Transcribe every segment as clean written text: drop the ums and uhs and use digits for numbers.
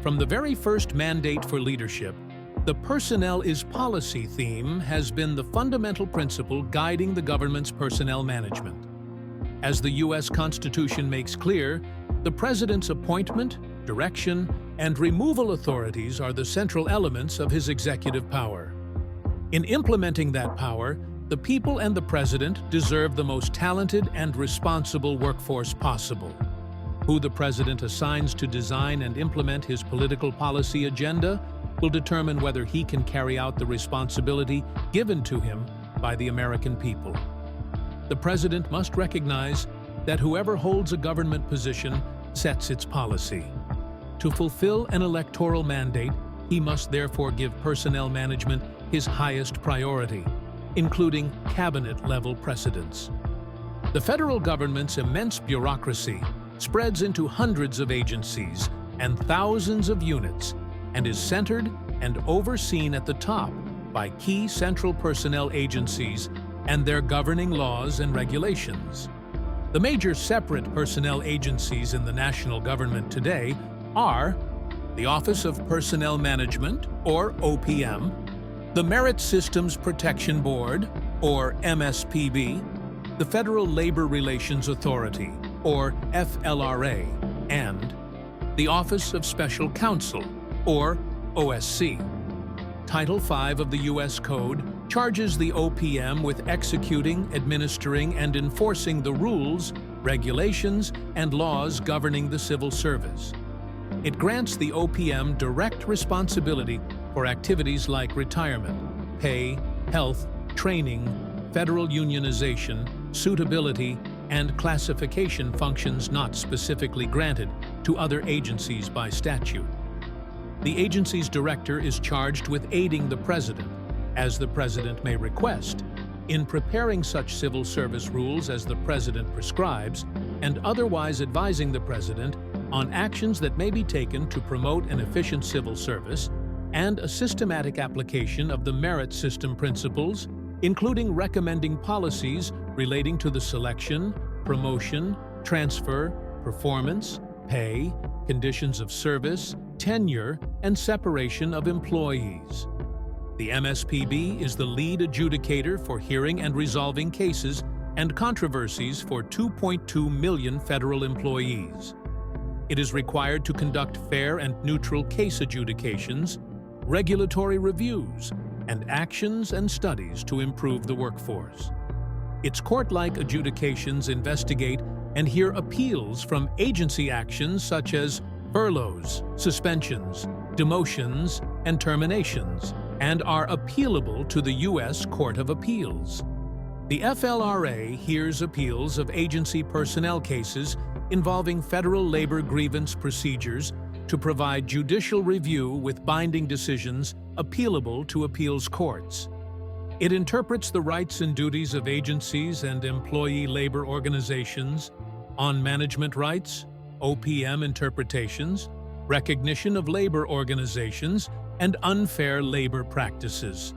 From the very first mandate for leadership, the personnel is policy theme has been the fundamental principle guiding the government's personnel management. As the U.S. Constitution makes clear, the President's appointment, direction, and removal authorities are the central elements of his executive power. In implementing that power, the people and the President deserve the most talented and responsible workforce possible. Who the President assigns to design and implement his political policy agenda will determine whether he can carry out the responsibility given to him by the American people. The President must recognize that whoever holds a government position sets its policy. To fulfill an electoral mandate, he must therefore give personnel management his highest priority, including cabinet-level precedence. The federal government's immense bureaucracy spreads into hundreds of agencies and thousands of units and is centered and overseen at the top by key central personnel agencies and their governing laws and regulations. The major separate personnel agencies in the national government today are the Office of Personnel Management, or OPM, the Merit Systems Protection Board, or MSPB, the Federal Labor Relations Authority, or FLRA, and the Office of Special Counsel, or OSC. Title V of the U.S. Code charges the OPM with executing, administering, and enforcing the rules, regulations, and laws governing the civil service. It grants the OPM direct responsibility for activities like retirement, pay, health, training, federal unionization, suitability, and classification functions not specifically granted to other agencies by statute. The agency's director is charged with aiding the President, as the President may request, in preparing such civil service rules as the President prescribes, and otherwise advising the President on actions that may be taken to promote an efficient civil service and a systematic application of the merit system principles, including recommending policies relating to the selection, promotion, transfer, performance, pay, conditions of service, tenure, and separation of employees. The MSPB is the lead adjudicator for hearing and resolving cases and controversies for 2.2 million federal employees. It is required to conduct fair and neutral case adjudications, regulatory reviews, and actions and studies to improve the workforce. Its court-like adjudications investigate and hear appeals from agency actions such as furloughs, suspensions, demotions, and terminations, and are appealable to the U.S. Court of Appeals. The FLRA hears appeals of agency personnel cases involving federal labor grievance procedures to provide judicial review with binding decisions appealable to appeals courts. It interprets the rights and duties of agencies and employee labor organizations on management rights, OPM interpretations, recognition of labor organizations, and unfair labor practices,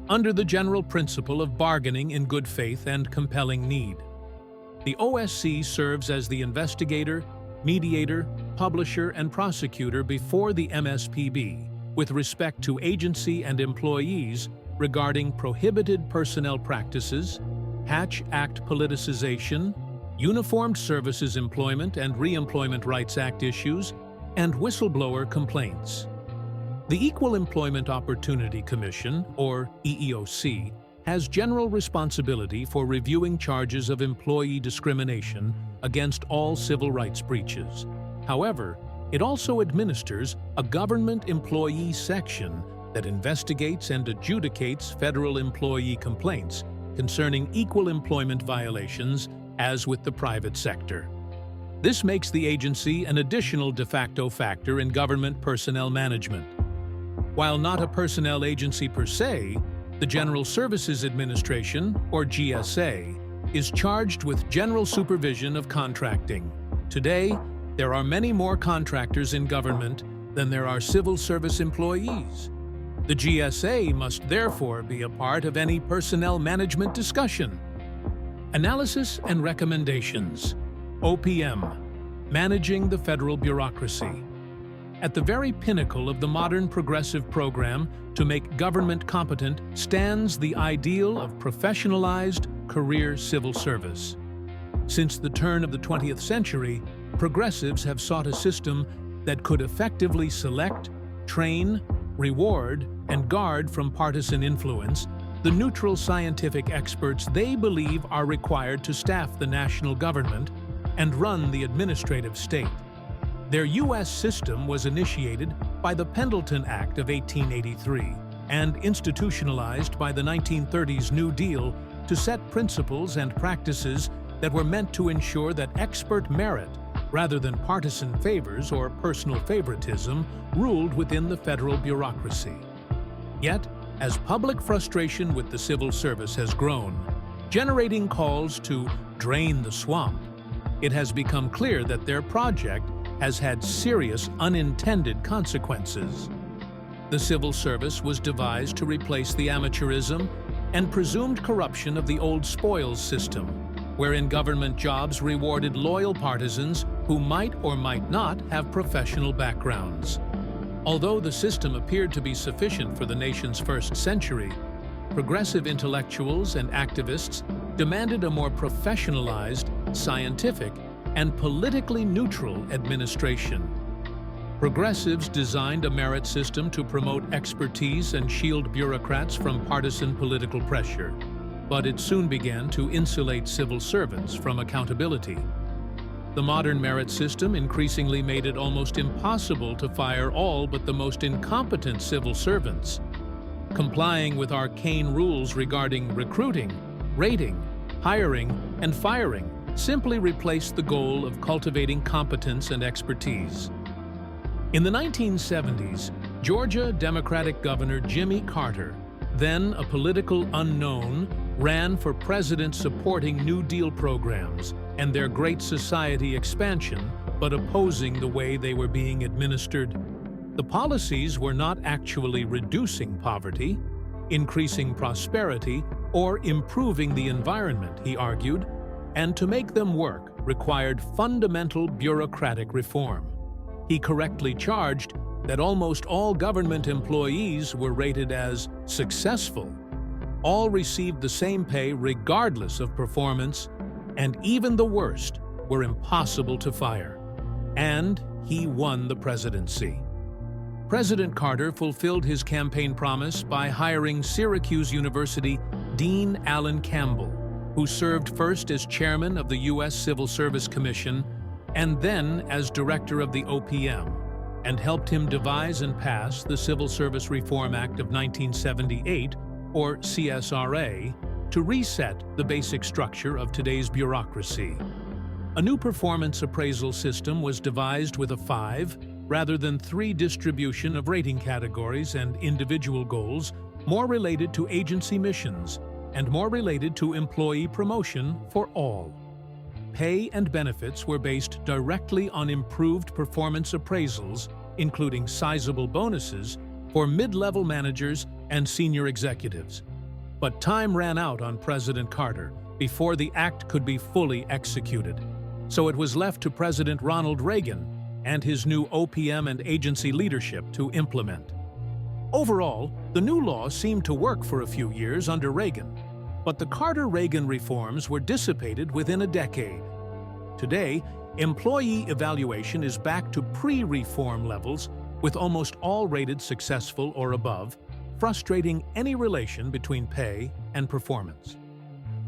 under the general principle of bargaining in good faith and compelling need. The OSC serves as the investigator, mediator, publisher, and prosecutor before the MSPB with respect to agency and employees regarding prohibited personnel practices, Hatch Act politicization, Uniformed Services Employment and Reemployment Rights Act issues, and whistleblower complaints. The Equal Employment Opportunity Commission, or EEOC, has general responsibility for reviewing charges of employee discrimination against all civil rights breaches. However, it also administers a government employee section that investigates and adjudicates federal employee complaints concerning equal employment violations as with the private sector. This makes the agency an additional de facto factor in government personnel management. While not a personnel agency per se, the General Services Administration, or GSA, is charged with general supervision of contracting. Today, there are many more contractors in government than there are civil service employees. The GSA must therefore be a part of any personnel management discussion. Analysis and recommendations. OPM, managing the federal bureaucracy. At the very pinnacle of the modern progressive program to make government competent stands the ideal of professionalized career civil service. Since the turn of the 20th century, progressives have sought a system that could effectively select, train, reward, and guard from partisan influence the neutral scientific experts they believe are required to staff the national government and run the administrative state. Their U.S. system was initiated by the Pendleton Act of 1883 and institutionalized by the 1930s New Deal to set principles and practices that were meant to ensure that expert merit, rather than partisan favors or personal favoritism, ruled within the federal bureaucracy. Yet, as public frustration with the civil service has grown, generating calls to drain the swamp, it has become clear that their project has had serious unintended consequences. The civil service was devised to replace the amateurism and presumed corruption of the old spoils system, wherein government jobs rewarded loyal partisans who might or might not have professional backgrounds. Although the system appeared to be sufficient for the nation's first century, progressive intellectuals and activists demanded a more professionalized, scientific, and politically neutral administration. Progressives designed a merit system to promote expertise and shield bureaucrats from partisan political pressure, but it soon began to insulate civil servants from accountability. The modern merit system increasingly made it almost impossible to fire all but the most incompetent civil servants. Complying with arcane rules regarding recruiting, rating, hiring, and firing simply replaced the goal of cultivating competence and expertise. In the 1970s, Georgia Democratic Governor Jimmy Carter, then a political unknown, ran for president supporting New Deal programs and their Great Society expansion, but opposing the way they were being administered. The policies were not actually reducing poverty, increasing prosperity, or improving the environment, he argued, and to make them work required fundamental bureaucratic reform. He correctly charged that almost all government employees were rated as successful. All received the same pay regardless of performance, and even the worst were impossible to fire. And he won the presidency. President Carter fulfilled his campaign promise by hiring Syracuse University Dean Alan Campbell, who served first as chairman of the U.S. Civil Service Commission and then as director of the OPM, and helped him devise and pass the Civil Service Reform Act of 1978, or CSRA, to reset the basic structure of today's bureaucracy. A new performance appraisal system was devised with a 5 rather than 3 distribution of rating categories and individual goals, more related to agency missions and more related to employee promotion for all. Pay and benefits were based directly on improved performance appraisals, including sizable bonuses for mid-level managers and senior executives. But time ran out on President Carter before the act could be fully executed. So it was left to President Ronald Reagan and his new OPM and agency leadership to implement. Overall, the new law seemed to work for a few years under Reagan, but the Carter-Reagan reforms were dissipated within a decade. Today, employee evaluation is back to pre-reform levels, with almost all rated successful or above, frustrating any relation between pay and performance.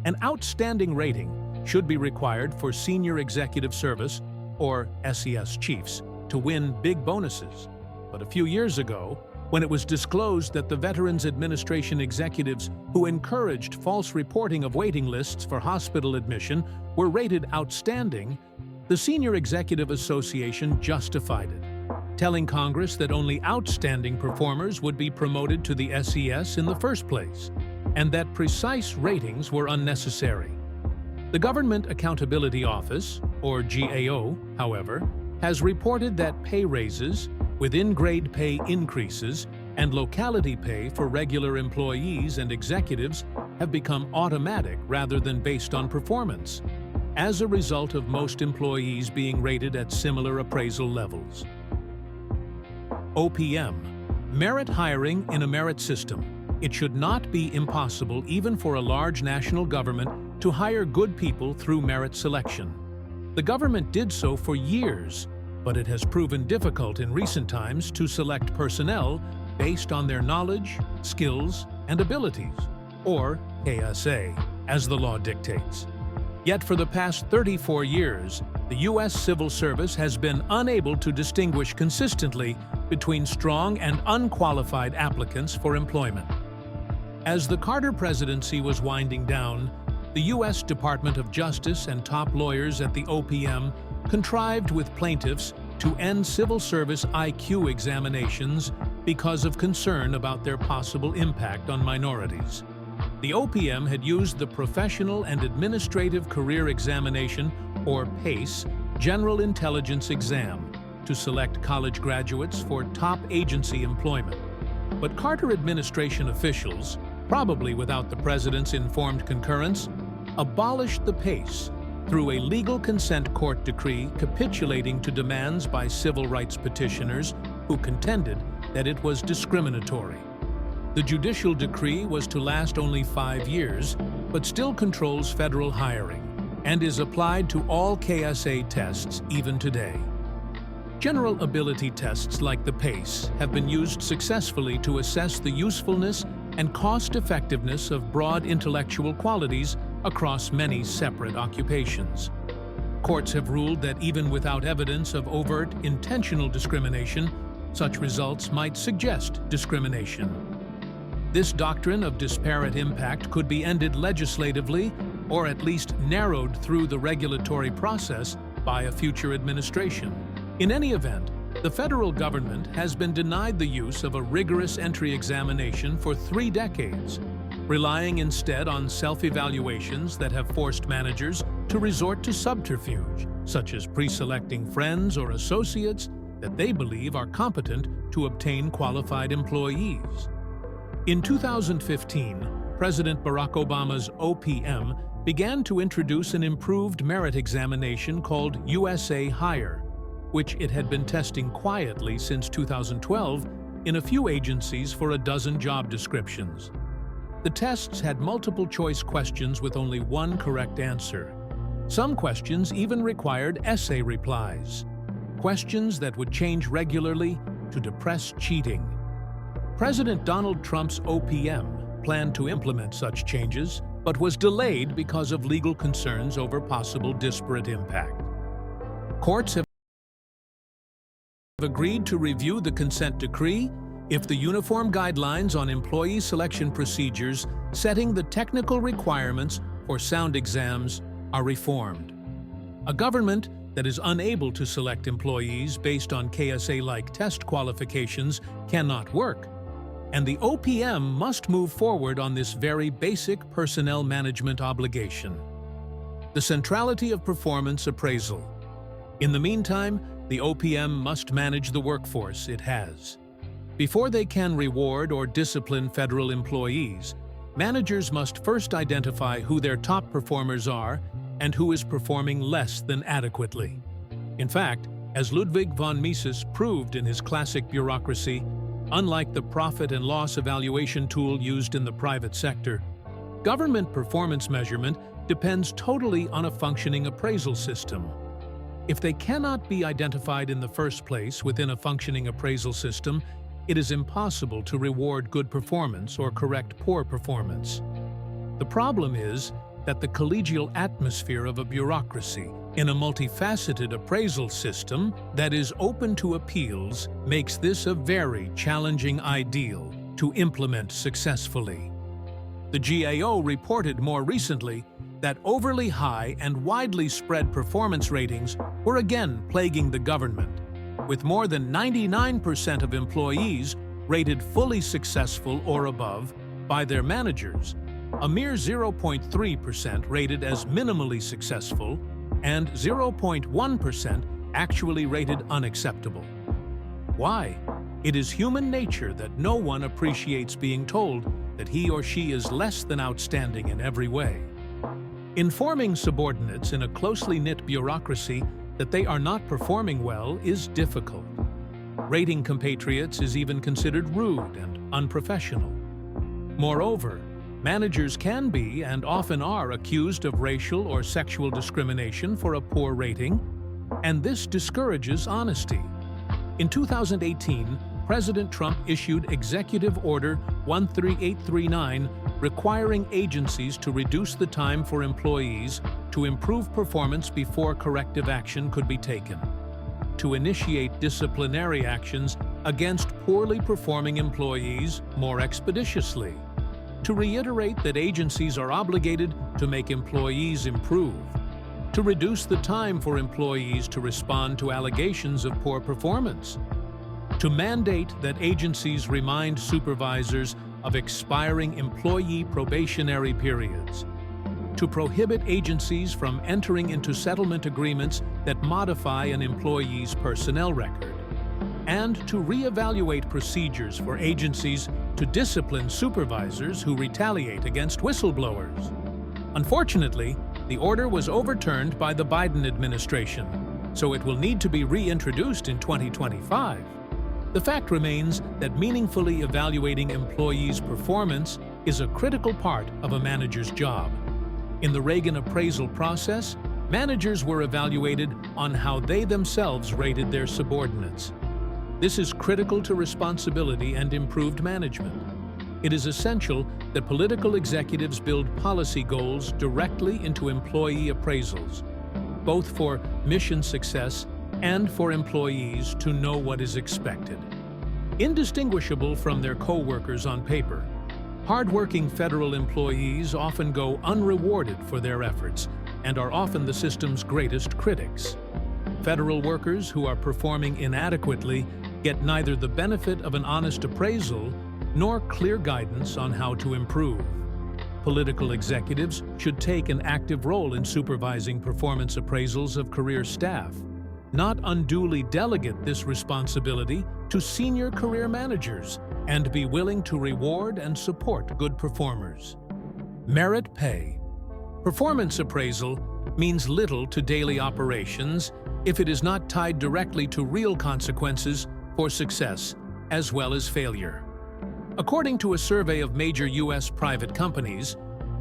An outstanding rating should be required for senior executive service, or SES chiefs, to win big bonuses. But a few years ago, when it was disclosed that the Veterans Administration executives who encouraged false reporting of waiting lists for hospital admission were rated outstanding, the Senior Executive Association justified it, telling Congress that only outstanding performers would be promoted to the SES in the first place, and that precise ratings were unnecessary. The Government Accountability Office, or GAO, however, has reported that pay raises, within-grade pay increases, and locality pay for regular employees and executives have become automatic rather than based on performance, as a result of most employees being rated at similar appraisal levels. OPM. Merit hiring in a merit system. It should not be impossible even for a large national government to hire good people through merit selection. The government did so for years, but it has proven difficult in recent times to select personnel based on their knowledge, skills, and abilities, or KSA, as the law dictates. Yet for the past 34 years, the U.S. civil service has been unable to distinguish consistently between strong and unqualified applicants for employment. As the Carter presidency was winding down, the U.S. Department of Justice and top lawyers at the OPM contrived with plaintiffs to end civil service IQ examinations because of concern about their possible impact on minorities. The OPM had used the Professional and Administrative Career Examination, or PACE, General Intelligence Exam to select college graduates for top agency employment. But Carter administration officials, probably without the president's informed concurrence, abolished the PACE through a legal consent court decree capitulating to demands by civil rights petitioners who contended that it was discriminatory. The judicial decree was to last only 5 years, but still controls federal hiring and is applied to all KSA tests even today. General ability tests like the PACE have been used successfully to assess the usefulness and cost-effectiveness of broad intellectual qualities across many separate occupations. Courts have ruled that even without evidence of overt, intentional discrimination, such results might suggest discrimination. This doctrine of disparate impact could be ended legislatively or at least narrowed through the regulatory process by a future administration. In any event, the federal government has been denied the use of a rigorous entry examination for 3 decades, relying instead on self-evaluations that have forced managers to resort to subterfuge, such as pre-selecting friends or associates that they believe are competent to obtain qualified employees. In 2015, President Barack Obama's OPM began to introduce an improved merit examination called USA Hire, which it had been testing quietly since 2012 in a few agencies for a dozen job descriptions. The tests had multiple-choice questions with only one correct answer. Some questions even required essay replies, questions that would change regularly to depress cheating. President Donald Trump's OPM planned to implement such changes, but was delayed because of legal concerns over possible disparate impact. Courts have agreed to review the consent decree if the Uniform Guidelines on Employee Selection Procedures setting the technical requirements for sound exams are reformed. A government that is unable to select employees based on KSA-like test qualifications cannot work, and the OPM must move forward on this very basic personnel management obligation. The centrality of performance appraisal. In the meantime, the OPM must manage the workforce it has. Before they can reward or discipline federal employees, managers must first identify who their top performers are and who is performing less than adequately. In fact, as Ludwig von Mises proved in his classic Bureaucracy, unlike the profit and loss evaluation tool used in the private sector, government performance measurement depends totally on a functioning appraisal system. If they cannot be identified in the first place within a functioning appraisal system, it is impossible to reward good performance or correct poor performance. The problem is that the collegial atmosphere of a bureaucracy in a multifaceted appraisal system that is open to appeals makes this a very challenging ideal to implement successfully. The GAO reported more recently that overly high and widely spread performance ratings were again plaguing the government, with more than 99% of employees rated fully successful or above by their managers, a mere 0.3% rated as minimally successful, and 0.1% actually rated unacceptable. Why? It is human nature that no one appreciates being told that he or she is less than outstanding in every way. Informing subordinates in a closely knit bureaucracy that they are not performing well is difficult. Rating compatriots is even considered rude and unprofessional. Moreover, managers can be and often are accused of racial or sexual discrimination for a poor rating, and this discourages honesty. In 2018, President Trump issued Executive Order 13839 requiring agencies to reduce the time for employees to improve performance before corrective action could be taken, to initiate disciplinary actions against poorly performing employees more expeditiously, to reiterate that agencies are obligated to make employees improve, to reduce the time for employees to respond to allegations of poor performance, to mandate that agencies remind supervisors of expiring employee probationary periods, to prohibit agencies from entering into settlement agreements that modify an employee's personnel record, and to reevaluate procedures for agencies to discipline supervisors who retaliate against whistleblowers. Unfortunately, the order was overturned by the Biden administration, so it will need to be reintroduced in 2025. The fact remains that meaningfully evaluating employees' performance is a critical part of a manager's job. In the Reagan appraisal process, managers were evaluated on how they themselves rated their subordinates. This is critical to responsibility and improved management. It is essential that political executives build policy goals directly into employee appraisals, both for mission success and for employees to know what is expected. Indistinguishable from their co-workers on paper, hardworking federal employees often go unrewarded for their efforts and are often the system's greatest critics. Federal workers who are performing inadequately get neither the benefit of an honest appraisal nor clear guidance on how to improve. Political executives should take an active role in supervising performance appraisals of career staff, not unduly delegate this responsibility to senior career managers, and be willing to reward and support good performers. Merit pay. Performance appraisal means little to daily operations if it is not tied directly to real consequences for success as well as failure. According to a survey of major U.S. private companies,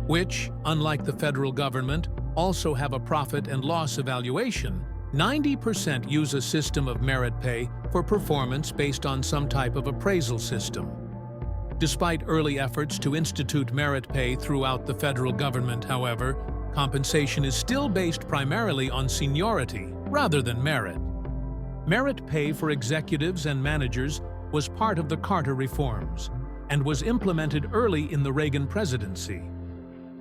which, unlike the federal government, also have a profit and loss evaluation, 90% use a system of merit pay for performance based on some type of appraisal system. Despite early efforts to institute merit pay throughout the federal government, however, compensation is still based primarily on seniority rather than merit. Merit pay for executives and managers was part of the Carter reforms and was implemented early in the Reagan presidency.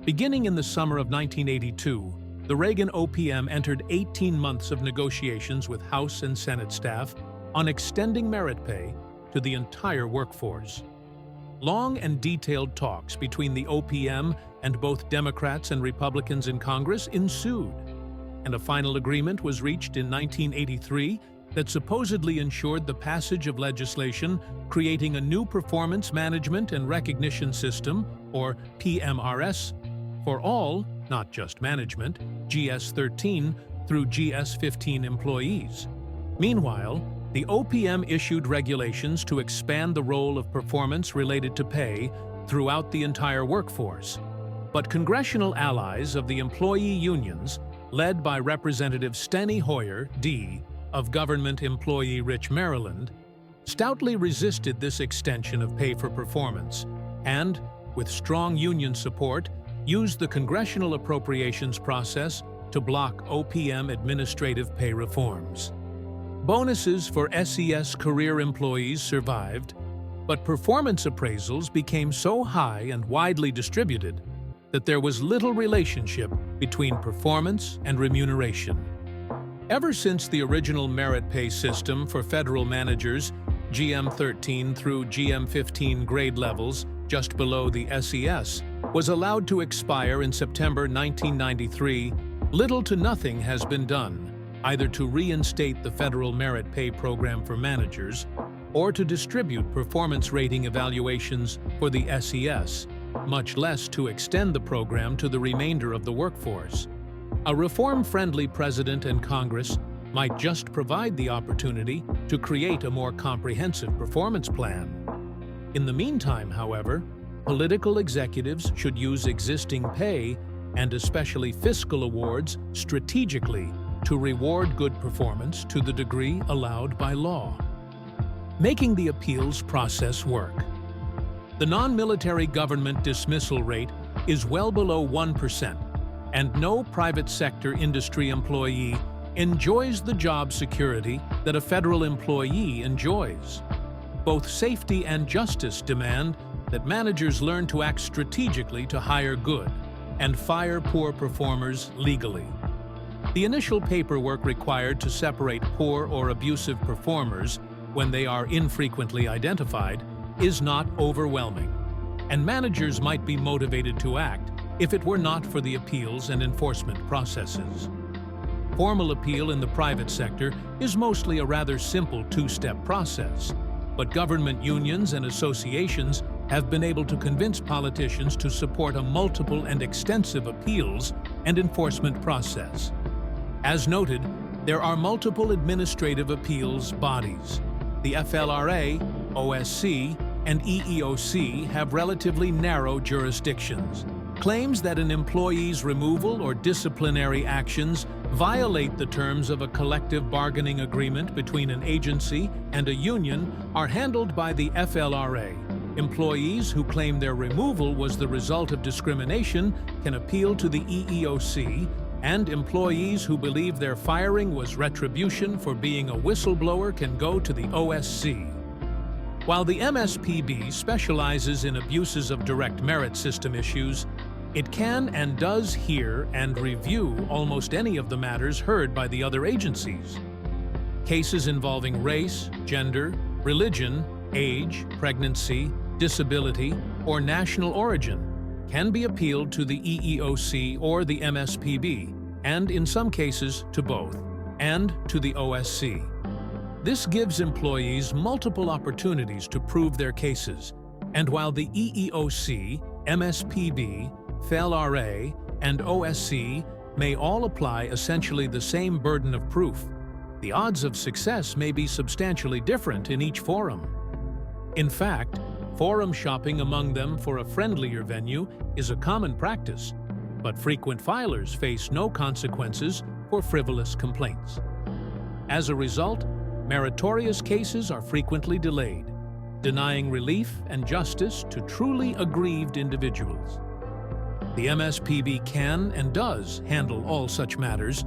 Beginning in the summer of 1982, the Reagan OPM entered 18 months of negotiations with House and Senate staff on extending merit pay to the entire workforce. Long and detailed talks between the OPM and both Democrats and Republicans in Congress ensued, and a final agreement was reached in 1983 that supposedly ensured the passage of legislation creating a new Performance Management and Recognition System, or PMRS, for all, not just management, GS-13 through GS-15 employees. Meanwhile, the OPM issued regulations to expand the role of performance related to pay throughout the entire workforce. But congressional allies of the employee unions, led by Representative Steny Hoyer, D., of Government Employee Rich, Maryland, stoutly resisted this extension of pay for performance and, with strong union support, used the congressional appropriations process to block OPM administrative pay reforms. Bonuses for SES career employees survived, but performance appraisals became so high and widely distributed that there was little relationship between performance and remuneration. Ever since the original merit pay system for federal managers, GM-13 through GM-15 grade levels, just below the SES, was allowed to expire in September 1993, little to nothing has been done, either to reinstate the federal merit pay program for managers or to distribute performance rating evaluations for the SES, much less to extend the program to the remainder of the workforce. A reform-friendly president and Congress might just provide the opportunity to create a more comprehensive performance plan. In the meantime, however, political executives should use existing pay and especially fiscal awards strategically to reward good performance to the degree allowed by law. Making the appeals process work. The non-military government dismissal rate is well below 1%, and no private sector industry employee enjoys the job security that a federal employee enjoys. Both safety and justice demand that managers learn to act strategically to hire good and fire poor performers legally. The initial paperwork required to separate poor or abusive performers when they are infrequently identified is not overwhelming, and managers might be motivated to act if it were not for the appeals and enforcement processes. Formal appeal in the private sector is mostly a rather simple two-step process, but government unions and associations have been able to convince politicians to support a multiple and extensive appeals and enforcement process. As noted, there are multiple administrative appeals bodies. The FLRA, OSC, and EEOC have relatively narrow jurisdictions. Claims that an employee's removal or disciplinary actions violate the terms of a collective bargaining agreement between an agency and a union are handled by the FLRA. Employees who claim their removal was the result of discrimination can appeal to the EEOC, and employees who believe their firing was retribution for being a whistleblower can go to the OSC. While the MSPB specializes in abuses of direct merit system issues, it can and does hear and review almost any of the matters heard by the other agencies. Cases involving race, gender, religion, age, pregnancy, disability, or national origin can be appealed to the EEOC or the MSPB, and in some cases to both, and to the OSC. This gives employees multiple opportunities to prove their cases, and while the EEOC, MSPB, FLRA, and OSC may all apply essentially the same burden of proof, the odds of success may be substantially different in each forum. In fact, forum shopping among them for a friendlier venue is a common practice, but frequent filers face no consequences for frivolous complaints. As a result, meritorious cases are frequently delayed, denying relief and justice to truly aggrieved individuals. The MSPB can and does handle all such matters,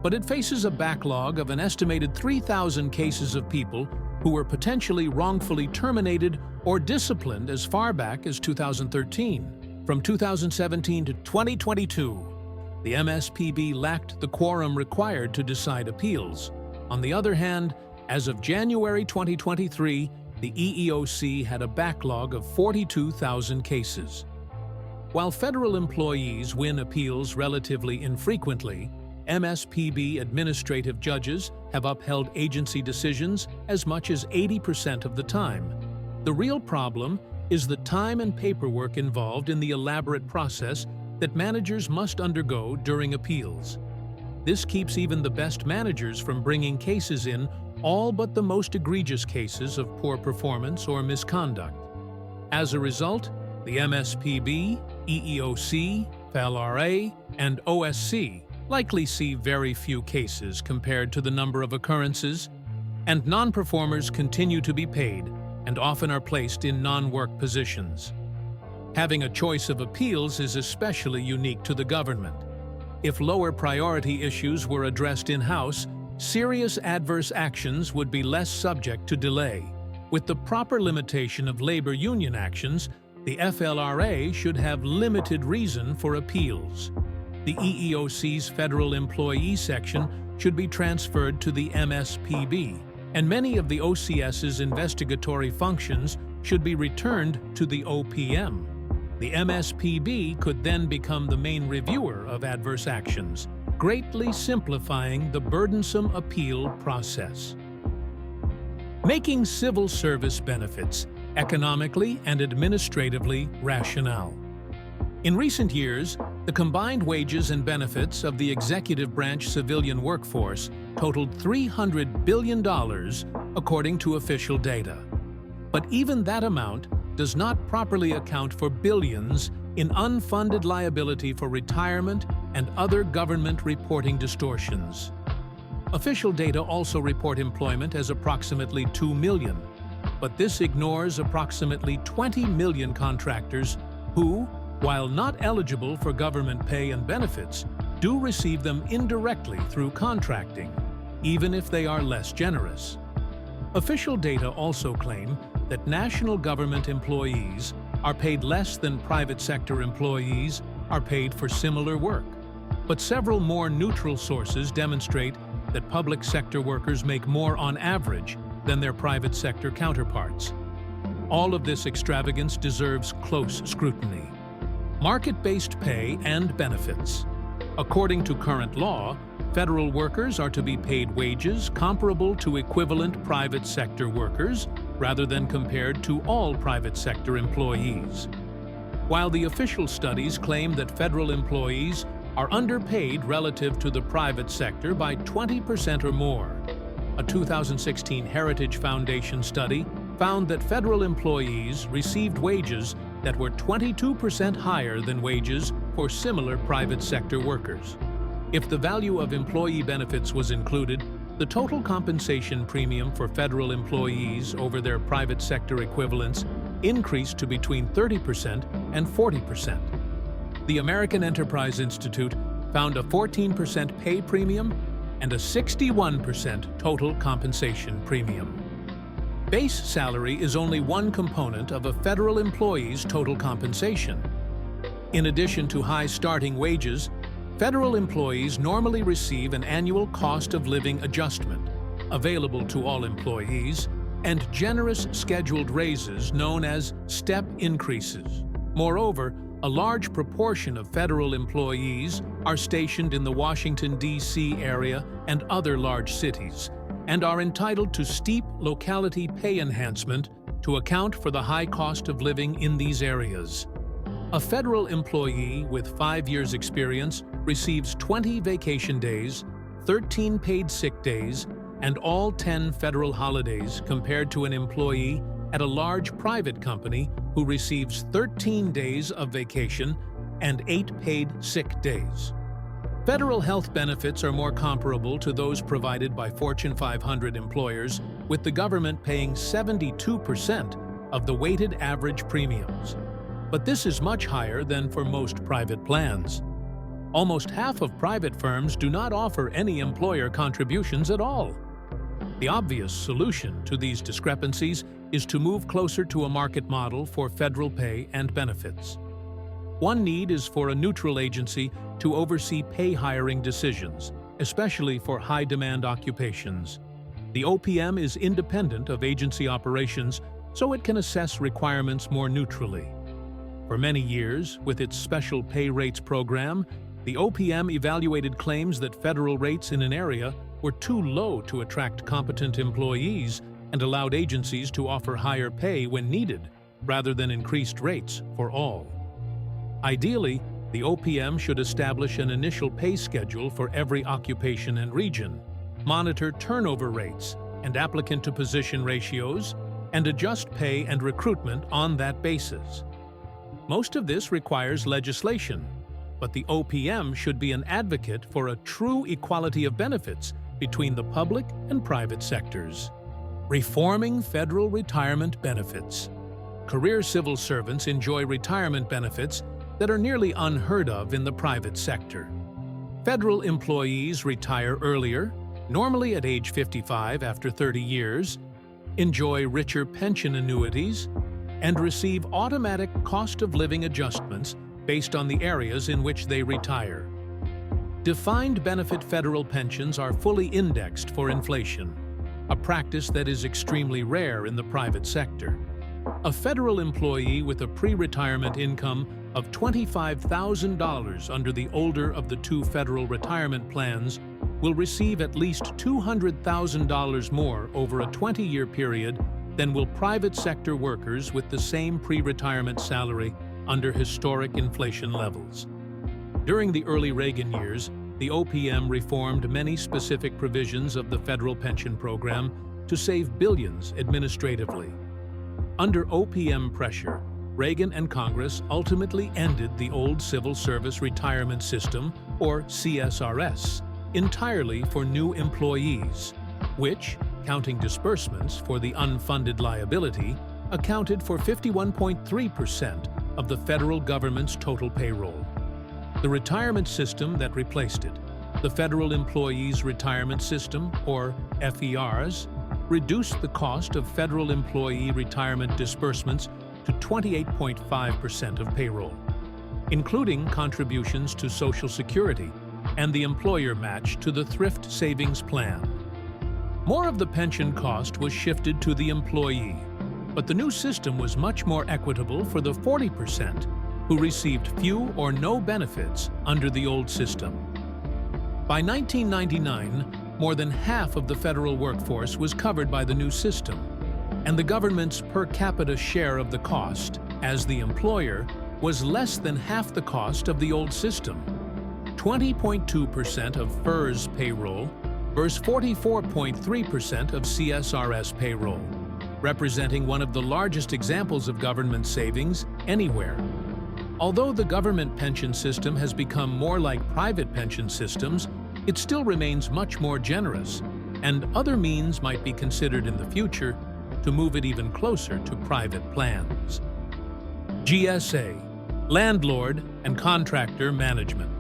but it faces a backlog of an estimated 3,000 cases of people who were potentially wrongfully terminated or disciplined as far back as 2013. From 2017 to 2022, the MSPB lacked the quorum required to decide appeals. On the other hand, as of January 2023, the EEOC had a backlog of 42,000 cases. While federal employees win appeals relatively infrequently, MSPB administrative judges have upheld agency decisions as much as 80% of the time. The real problem is the time and paperwork involved in the elaborate process that managers must undergo during appeals. This keeps even the best managers from bringing cases in, all but the most egregious cases of poor performance or misconduct. As a result, the MSPB, EEOC, FLRA, and OSC likely see very few cases compared to the number of occurrences, and non-performers continue to be paid and often are placed in non-work positions. Having a choice of appeals is especially unique to the government. If lower priority issues were addressed in-house, serious adverse actions would be less subject to delay. With the proper limitation of labor union actions, the FLRA should have limited reason for appeals. The EEOC's Federal Employee section should be transferred to the MSPB, and many of the OCS's investigatory functions should be returned to the OPM. The MSPB could then become the main reviewer of adverse actions, greatly simplifying the burdensome appeal process. Making civil service benefits economically and administratively rational. In recent years, The combined wages and benefits of the executive branch civilian workforce totaled $300 billion, according to official data. But even that amount does not properly account for billions in unfunded liability for retirement and other government reporting distortions. Official data also report employment as approximately 2 million, but this ignores approximately 20 million contractors who, while not eligible for government pay and benefits, do receive them indirectly through contracting, even if they are less generous. Official data also claim that national government employees are paid less than private sector employees are paid for similar work. But several more neutral sources demonstrate that public sector workers make more on average than their private sector counterparts. All of this extravagance deserves close scrutiny. Market-based pay and benefits. According to current law, federal workers are to be paid wages comparable to equivalent private sector workers, rather than compared to all private sector employees. While the official studies claim that federal employees are underpaid relative to the private sector by 20% or more, a 2016 Heritage Foundation study found that federal employees received wages that were 22% higher than wages for similar private sector workers. If the value of employee benefits was included, the total compensation premium for federal employees over their private sector equivalents increased to between 30% and 40%. The American Enterprise Institute found a 14% pay premium and a 61% total compensation premium. Base salary is only one component of a federal employee's total compensation. In addition to high starting wages, federal employees normally receive an annual cost of living adjustment, available to all employees, and generous scheduled raises known as step increases. Moreover, a large proportion of federal employees are stationed in the Washington, D.C. area and other large cities, and are entitled to steep locality pay enhancement to account for the high cost of living in these areas. A federal employee with 5 years' experience receives 20 vacation days, 13 paid sick days, and all 10 federal holidays compared to an employee at a large private company who receives 13 days of vacation and 8 paid sick days. Federal health benefits are more comparable to those provided by Fortune 500 employers, with the government paying 72% of the weighted average premiums. But this is much higher than for most private plans. Almost half of private firms do not offer any employer contributions at all. The obvious solution to these discrepancies is to move closer to a market model for federal pay and benefits. One need is for a neutral agency to oversee pay hiring decisions, especially for high-demand occupations. The OPM is independent of agency operations, so it can assess requirements more neutrally. For many years, with its special pay rates program, the OPM evaluated claims that federal rates in an area were too low to attract competent employees and allowed agencies to offer higher pay when needed, rather than increased rates for all. Ideally, the OPM should establish an initial pay schedule for every occupation and region, monitor turnover rates and applicant-to-position ratios, and adjust pay and recruitment on that basis. Most of this requires legislation, but the OPM should be an advocate for a true equality of benefits between the public and private sectors. Reforming federal retirement benefits. Career civil servants enjoy retirement benefits that are nearly unheard of in the private sector. Federal employees retire earlier, normally at age 55 after 30 years, enjoy richer pension annuities, and receive automatic cost of living adjustments based on the areas in which they retire. Defined benefit federal pensions are fully indexed for inflation, a practice that is extremely rare in the private sector. A federal employee with a pre-retirement income of $25,000 under the older of the two federal retirement plans will receive at least $200,000 more over a 20-year period than will private sector workers with the same pre-retirement salary under historic inflation levels. During the early Reagan years, the OPM reformed many specific provisions of the federal pension program to save billions administratively. Under OPM pressure, Reagan and Congress ultimately ended the old Civil Service Retirement System, or CSRS, entirely for new employees, which, counting disbursements for the unfunded liability, accounted for 51.3% of the federal government's total payroll. The retirement system that replaced it, the Federal Employees Retirement System, or FERS, reduced the cost of federal employee retirement disbursements to 28.5% of payroll, including contributions to Social Security and the employer match to the Thrift Savings Plan. More of the pension cost was shifted to the employee, but the new system was much more equitable for the 40% who received few or no benefits under the old system. By 1999, more than half of the federal workforce was covered by the new system, and the government's per capita share of the cost, as the employer, was less than half the cost of the old system. 20.2% of FERS payroll versus 44.3% of CSRS payroll, representing one of the largest examples of government savings anywhere. Although the government pension system has become more like private pension systems, it still remains much more generous, and other means might be considered in the future to move it even closer to private plans. GSA, Landlord and Contractor Management.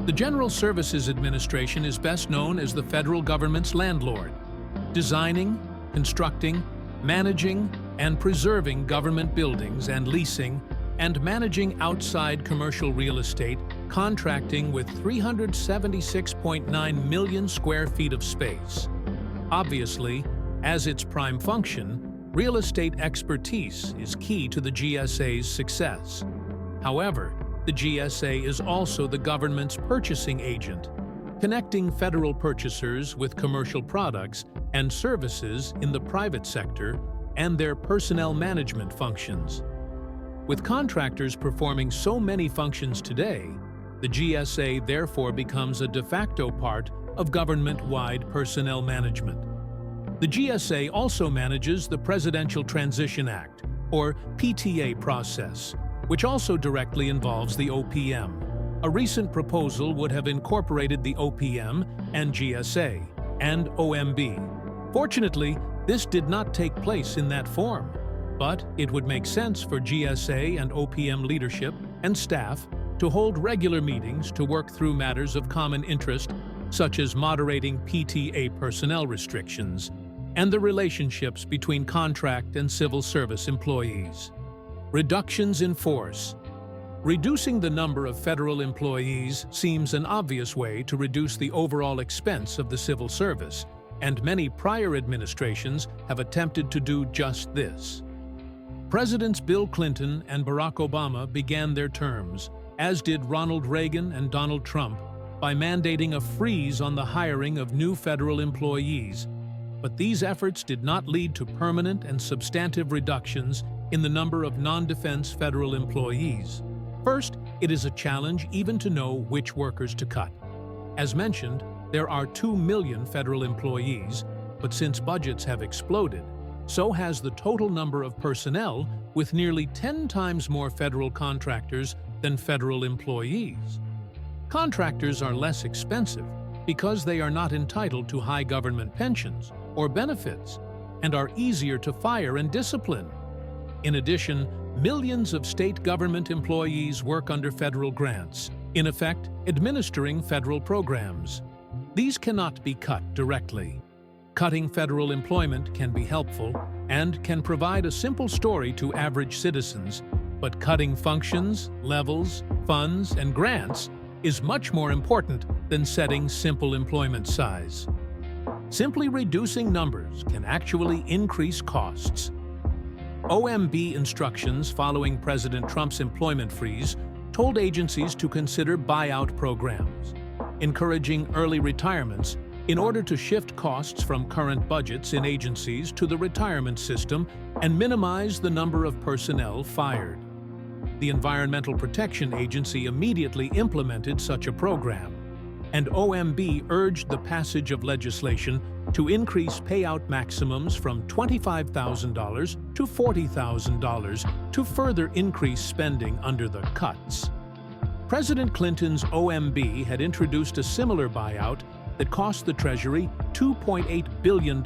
The General Services Administration is best known as the federal government's landlord, designing, constructing, managing, and preserving government buildings and leasing and managing outside commercial real estate, contracting with 376.9 million square feet of space. Obviously, as its prime function, real estate expertise is key to the GSA's success. However, the GSA is also the government's purchasing agent, connecting federal purchasers with commercial products and services in the private sector and their personnel management functions. With contractors performing so many functions today, the GSA therefore becomes a de facto part of government-wide personnel management. The GSA also manages the Presidential Transition Act, or PTA process, which also directly involves the OPM. A recent proposal would have incorporated the OPM and GSA and OMB. Fortunately, this did not take place in that form, but it would make sense for GSA and OPM leadership and staff to hold regular meetings to work through matters of common interest, such as moderating PTA personnel restrictions and the relationships between contract and civil service employees. Reductions in force. Reducing the number of federal employees seems an obvious way to reduce the overall expense of the civil service, and many prior administrations have attempted to do just this. Presidents Bill Clinton and Barack Obama began their terms, as did Ronald Reagan and Donald Trump, by mandating a freeze on the hiring of new federal employees. But these efforts did not lead to permanent and substantive reductions in the number of non-defense federal employees. First, it is a challenge even to know which workers to cut. As mentioned, there are 2 million federal employees, but since budgets have exploded, so has the total number of personnel, with nearly 10 times more federal contractors than federal employees. Contractors are less expensive because they are not entitled to high government pensions or benefits and are easier to fire and discipline. In addition, millions of state government employees work under federal grants, in effect, administering federal programs. These cannot be cut directly. Cutting federal employment can be helpful and can provide a simple story to average citizens, but cutting functions, levels, funds, and grants is much more important than setting simple employment size. Simply reducing numbers can actually increase costs. OMB instructions following President Trump's employment freeze told agencies to consider buyout programs, encouraging early retirements in order to shift costs from current budgets in agencies to the retirement system and minimize the number of personnel fired. The Environmental Protection Agency immediately implemented such a program, and OMB urged the passage of legislation to increase payout maximums from $25,000 to $40,000 to further increase spending under the cuts. President Clinton's OMB had introduced a similar buyout that cost the Treasury $2.8 billion,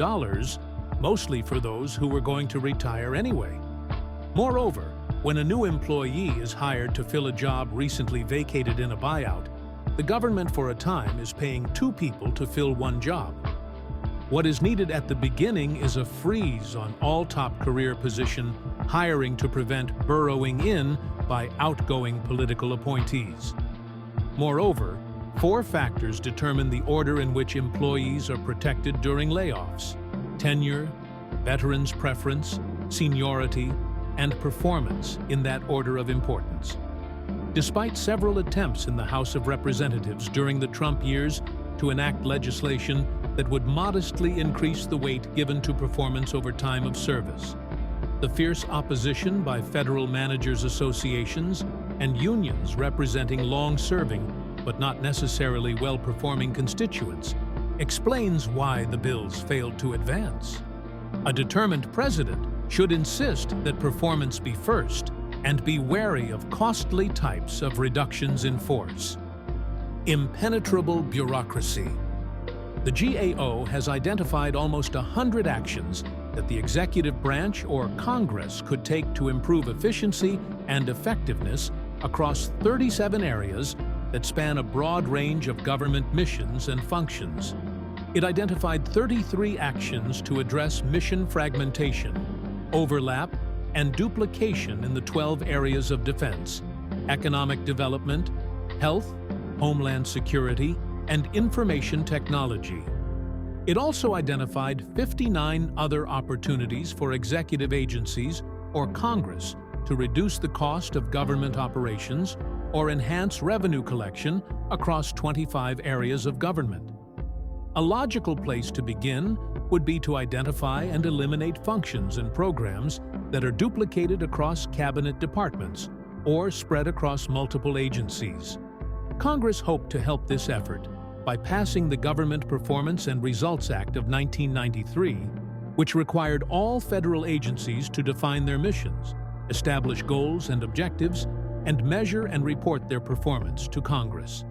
mostly for those who were going to retire anyway. Moreover, when a new employee is hired to fill a job recently vacated in a buyout, the government for a time is paying two people to fill one job. What is needed at the beginning is a freeze on all top career position hiring to prevent burrowing in by outgoing political appointees. Moreover, 4 factors determine the order in which employees are protected during layoffs: tenure, veterans' preference, seniority, and performance in that order of importance. Despite several attempts in the House of Representatives during the Trump years to enact legislation that would modestly increase the weight given to performance over time of service, the fierce opposition by federal managers' associations and unions representing long-serving but not necessarily well-performing constituents explains why the bills failed to advance. A determined president should insist that performance be first and be wary of costly types of reductions in force. Impenetrable bureaucracy. The GAO has identified almost 100 actions that the executive branch or Congress could take to improve efficiency and effectiveness across 37 areas that span a broad range of government missions and functions. It identified 33 actions to address mission fragmentation, overlap, and duplication in the 12 areas of defense, economic development, health, homeland security, and information technology. It also identified 59 other opportunities for executive agencies or Congress to reduce the cost of government operations or enhance revenue collection across 25 areas of government. A logical place to begin would be to identify and eliminate functions and programs that are duplicated across cabinet departments or spread across multiple agencies. Congress hoped to help this effort by passing the Government Performance and Results Act of 1993, which required all federal agencies to define their missions, establish goals and objectives, and measure and report their performance to Congress.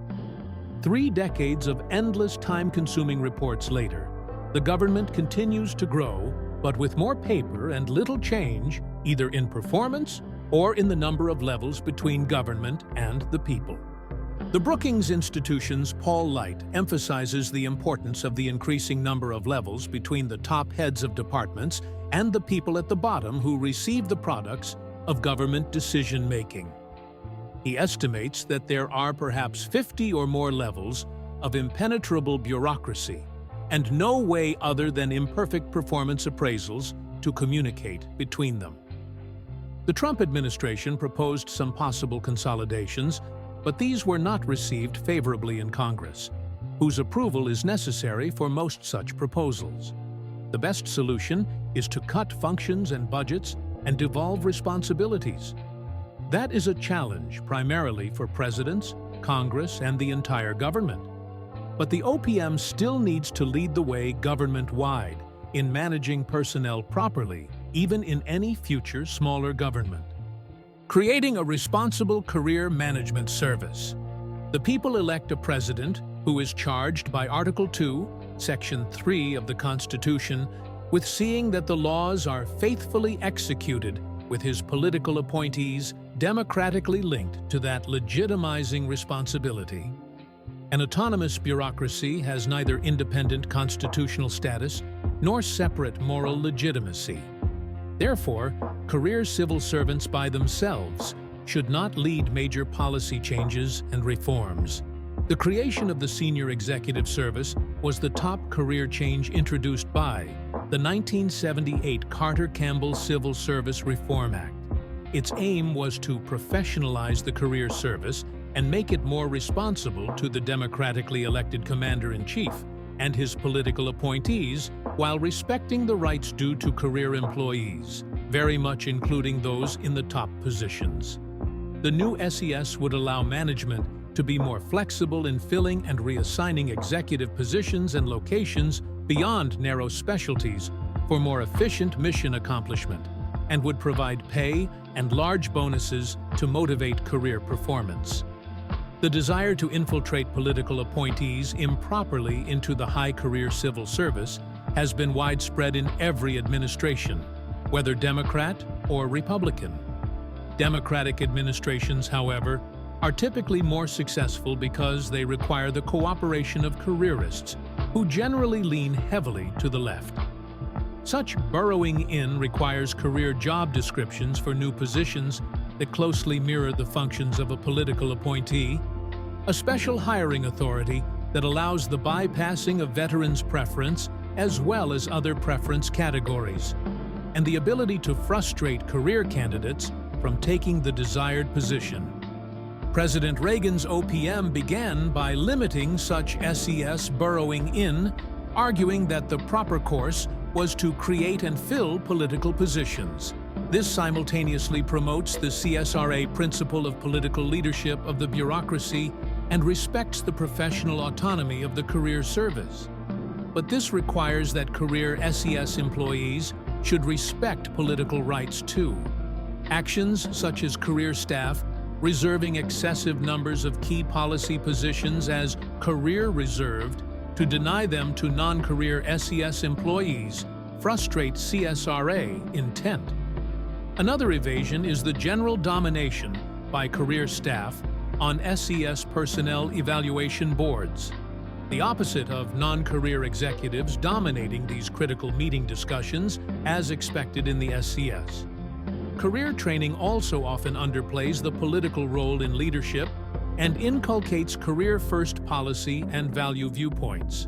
3 decades of endless time-consuming reports later, the government continues to grow, but with more paper and little change, either in performance or in the number of levels between government and the people. The Brookings Institution's Paul Light emphasizes the importance of the increasing number of levels between the top heads of departments and the people at the bottom who receive the products of government decision-making. He estimates that there are perhaps 50 or more levels of impenetrable bureaucracy and no way other than imperfect performance appraisals to communicate between them. The Trump administration proposed some possible consolidations, but these were not received favorably in Congress, whose approval is necessary for most such proposals. The best solution is to cut functions and budgets and devolve responsibilities. That is a challenge primarily for presidents, Congress, and the entire government. But the OPM still needs to lead the way government-wide in managing personnel properly, even in any future smaller government. Creating a responsible career management service. The people elect a president who is charged by Article 2, Section 3 of the Constitution with seeing that the laws are faithfully executed, with his political appointees democratically linked to that legitimizing responsibility. An autonomous bureaucracy has neither independent constitutional status nor separate moral legitimacy. Therefore, career civil servants by themselves should not lead major policy changes and reforms. The creation of the Senior Executive Service was the top career change introduced by the 1978 Carter-Campbell Civil Service Reform Act. Its aim was to professionalize the career service and make it more responsible to the democratically elected Commander-in-Chief and his political appointees, while respecting the rights due to career employees, very much including those in the top positions. The new SES would allow management to be more flexible in filling and reassigning executive positions and locations beyond narrow specialties for more efficient mission accomplishment, and would provide pay and large bonuses to motivate career performance. The desire to infiltrate political appointees improperly into the high career civil service has been widespread in every administration, whether Democrat or Republican. Democratic administrations, however, are typically more successful because they require the cooperation of careerists, who generally lean heavily to the left. Such burrowing in requires career job descriptions for new positions that closely mirror the functions of a political appointee, a special hiring authority that allows the bypassing of veterans' preference as well as other preference categories, and the ability to frustrate career candidates from taking the desired position. President Reagan's OPM began by limiting such SES burrowing in, arguing that the proper course was to create and fill political positions. This simultaneously promotes the CSRA principle of political leadership of the bureaucracy and respects the professional autonomy of the career service. But this requires that career SES employees should respect political rights too. Actions such as career staff reserving excessive numbers of key policy positions as career reserved to deny them to non-career SES employees frustrate CSRA intent. Another evasion is the general domination by career staff on SES personnel evaluation boards, the opposite of non-career executives dominating these critical meeting discussions as expected in the SCS. Career training also often underplays the political role in leadership and inculcates career-first policy and value viewpoints.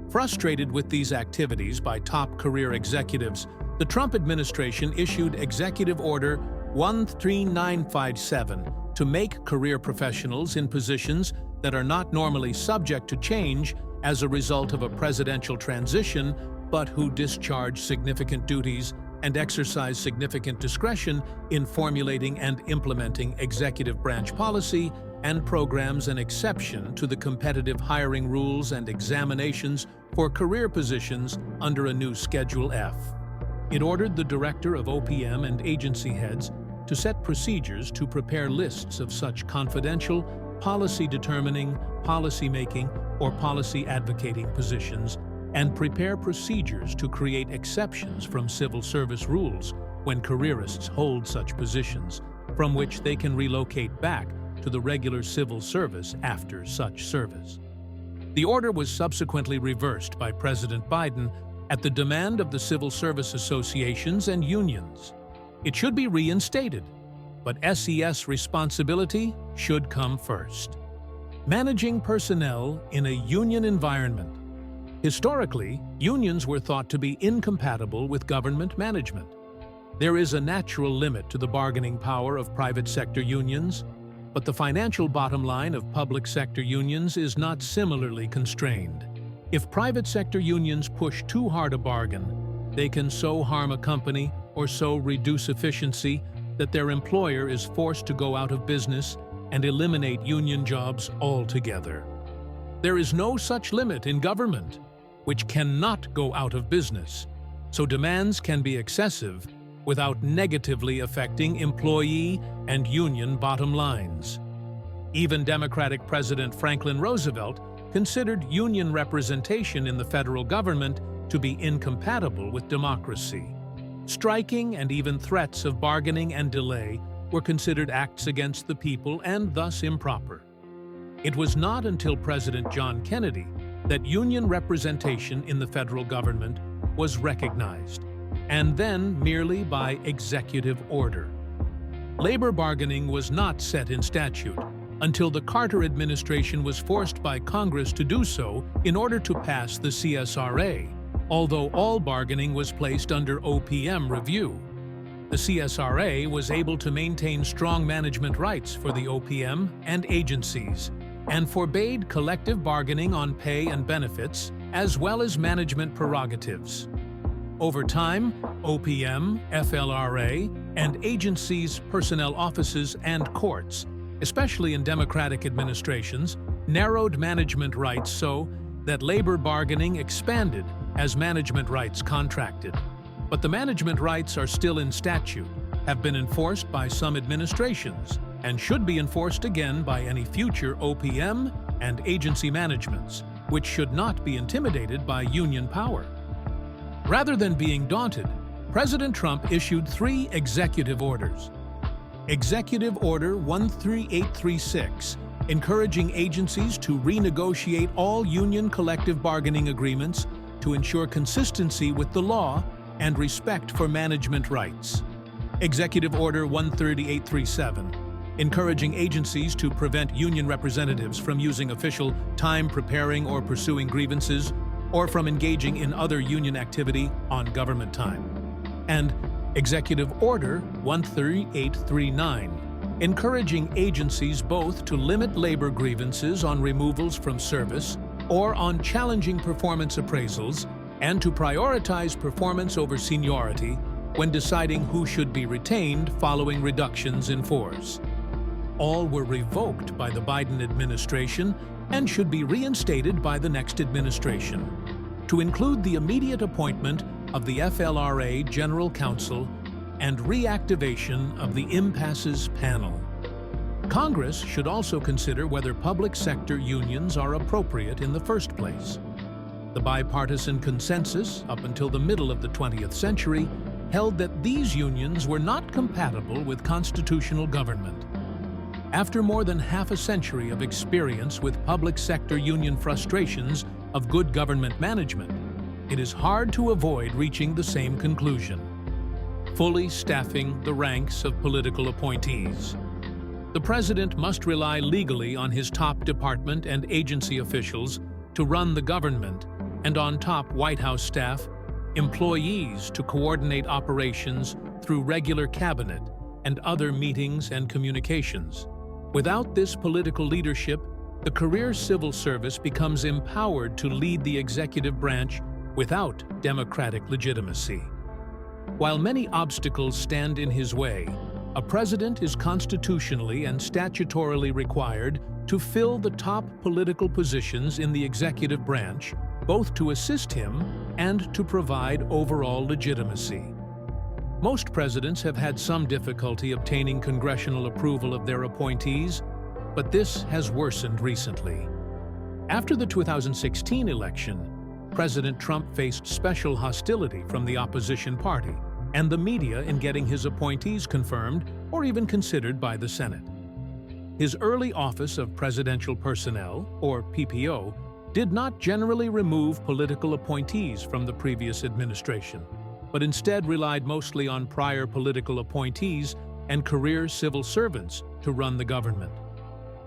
Frustrated with these activities by top career executives, the Trump administration issued Executive Order 13957 to make career professionals in positions that are not normally subject to change as a result of a presidential transition, but who discharge significant duties and exercise significant discretion in formulating and implementing executive branch policy and programs, an exception to the competitive hiring rules and examinations for career positions under a new Schedule F. It ordered the director of OPM and agency heads to set procedures to prepare lists of such confidential, policy-determining, policy-making, or policy-advocating positions, and prepare procedures to create exceptions from civil service rules when careerists hold such positions, from which they can relocate back to the regular civil service after such service. The order was subsequently reversed by President Biden at the demand of the civil service associations and unions. It should be reinstated, but SES responsibility should come first. Managing personnel in a union environment. Historically, unions were thought to be incompatible with government management. There is a natural limit to the bargaining power of private sector unions, but the financial bottom line of public sector unions is not similarly constrained. If private sector unions push too hard a bargain, they can so harm a company or so reduce efficiency that their employer is forced to go out of business and eliminate union jobs altogether. There is no such limit in government, which cannot go out of business, so demands can be excessive without negatively affecting employee and union bottom lines. Even Democratic President Franklin Roosevelt considered union representation in the federal government to be incompatible with democracy. Striking and even threats of bargaining and delay were considered acts against the people and thus improper. It was not until President John Kennedy that union representation in the federal government was recognized, and then merely by executive order. Labor bargaining was not set in statute until the Carter administration was forced by Congress to do so in order to pass the CSRA, although all bargaining was placed under OPM review. The CSRA was able to maintain strong management rights for the OPM and agencies, and forbade collective bargaining on pay and benefits, as well as management prerogatives. Over time, OPM, FLRA, and agencies, personnel offices, and courts, especially in democratic administrations, narrowed management rights so that labor bargaining expanded as management rights contracted. But the management rights are still in statute, have been enforced by some administrations, and should be enforced again by any future OPM and agency managements, which should not be intimidated by union power. Rather than being daunted, President Trump issued 3 executive orders. Executive Order 13836, encouraging agencies to renegotiate all union collective bargaining agreements to ensure consistency with the law and respect for management rights. Executive Order 13837, encouraging agencies to prevent union representatives from using official time preparing or pursuing grievances or from engaging in other union activity on government time. And Executive Order 13839, encouraging agencies both to limit labor grievances on removals from service or on challenging performance appraisals and to prioritize performance over seniority when deciding who should be retained following reductions in force. All were revoked by the Biden administration and should be reinstated by the next administration, to include the immediate appointment of the FLRA General Counsel and reactivation of the Impasses Panel. Congress should also consider whether public sector unions are appropriate in the first place. The bipartisan consensus, up until the middle of the 20th century, held that these unions were not compatible with constitutional government. After more than half a century of experience with public sector union frustrations of good government management, it is hard to avoid reaching the same conclusion: fully staffing the ranks of political appointees. The president must rely legally on his top department and agency officials to run the government, and on top White House staff, employees to coordinate operations through regular cabinet and other meetings and communications. Without this political leadership, the career civil service becomes empowered to lead the executive branch without democratic legitimacy. While many obstacles stand in his way, a president is constitutionally and statutorily required to fill the top political positions in the executive branch, both to assist him and to provide overall legitimacy. Most presidents have had some difficulty obtaining congressional approval of their appointees, but this has worsened recently. After the 2016 election, President Trump faced special hostility from the opposition party and the media in getting his appointees confirmed or even considered by the Senate. His early Office of Presidential Personnel, or PPO, did not generally remove political appointees from the previous administration, but instead relied mostly on prior political appointees and career civil servants to run the government.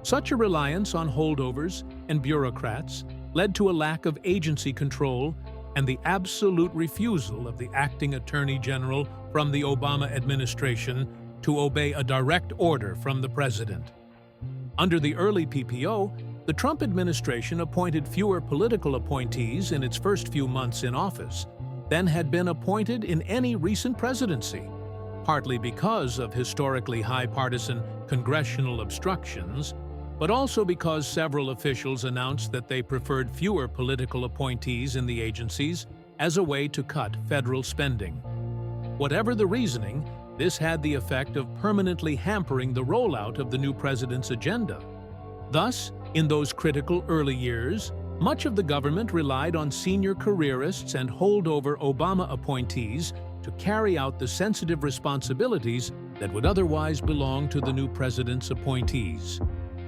Such a reliance on holdovers and bureaucrats led to a lack of agency control and the absolute refusal of the acting Attorney General from the Obama administration to obey a direct order from the president. Under the early PPO, the Trump administration appointed fewer political appointees in its first few months in office than had been appointed in any recent presidency, partly because of historically high partisan congressional obstructions, but also because several officials announced that they preferred fewer political appointees in the agencies as a way to cut federal spending. Whatever the reasoning, this had the effect of permanently hampering the rollout of the new president's agenda. Thus, in those critical early years, much of the government relied on senior careerists and holdover Obama appointees to carry out the sensitive responsibilities that would otherwise belong to the new president's appointees.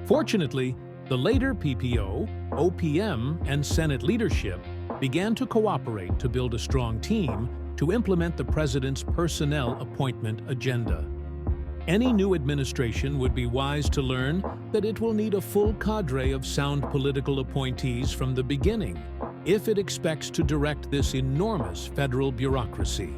Fortunately, the later PPO, OPM, and Senate leadership began to cooperate to build a strong team to implement the president's personnel appointment agenda. Any new administration would be wise to learn that it will need a full cadre of sound political appointees from the beginning if it expects to direct this enormous federal bureaucracy.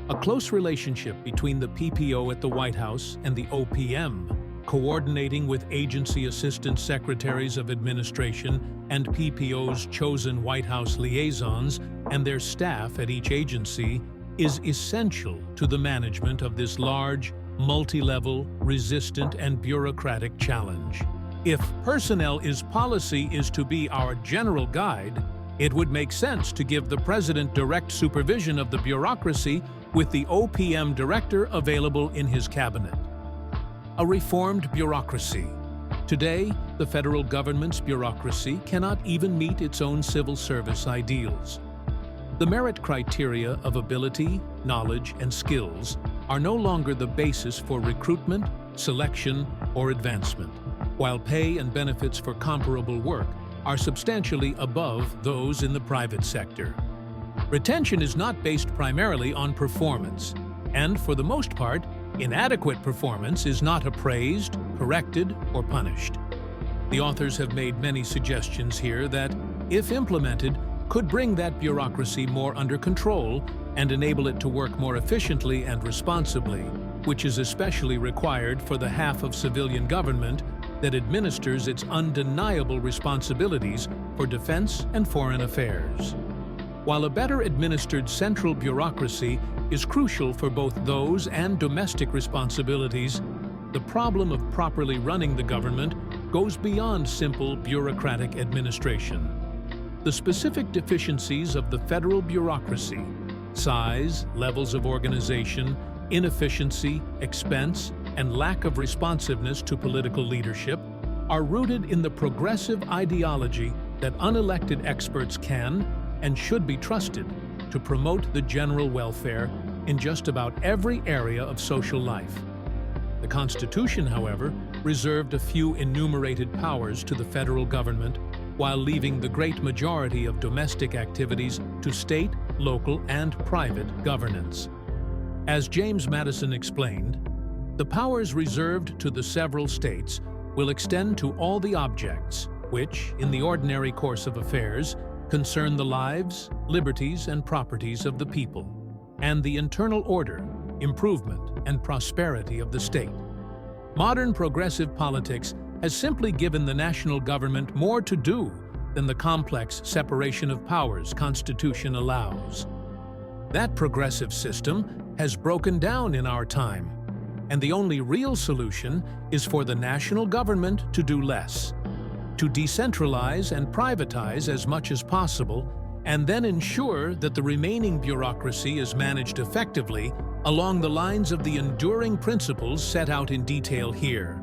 A close relationship between the PPO at the White House and the OPM, coordinating with agency assistant secretaries of administration and PPO's chosen White House liaisons and their staff at each agency is essential to the management of this large, multi-level, resistant, and bureaucratic challenge. If personnel is policy is to be our general guide, it would make sense to give the President direct supervision of the bureaucracy with the OPM director available in his cabinet. A reformed bureaucracy. Today, the federal government's bureaucracy cannot even meet its own civil service ideals. The merit criteria of ability, knowledge, and skills are no longer the basis for recruitment, selection, or advancement, while pay and benefits for comparable work are substantially above those in the private sector. Retention is not based primarily on performance, and for the most part, inadequate performance is not appraised, corrected, or punished. The authors have made many suggestions here that, if implemented, could bring that bureaucracy more under control and enable it to work more efficiently and responsibly, which is especially required for the half of civilian government that administers its undeniable responsibilities for defense and foreign affairs. While a better administered central bureaucracy is crucial for both those and domestic responsibilities, the problem of properly running the government goes beyond simple bureaucratic administration. The specific deficiencies of the federal bureaucracy, size, levels of organization, inefficiency, expense, and lack of responsiveness to political leadership, are rooted in the progressive ideology that unelected experts can and should be trusted to promote the general welfare in just about every area of social life. The Constitution, however, reserved a few enumerated powers to the federal government while leaving the great majority of domestic activities to state, local, and private governance. As James Madison explained, the powers reserved to the several states will extend to all the objects which, in the ordinary course of affairs, concern the lives, liberties, and properties of the people, and the internal order, improvement, and prosperity of the state. Modern progressive politics has simply given the national government more to do than the complex separation of powers Constitution allows. That progressive system has broken down in our time, and the only real solution is for the national government to do less, to decentralize and privatize as much as possible, and then ensure that the remaining bureaucracy is managed effectively along the lines of the enduring principles set out in detail here.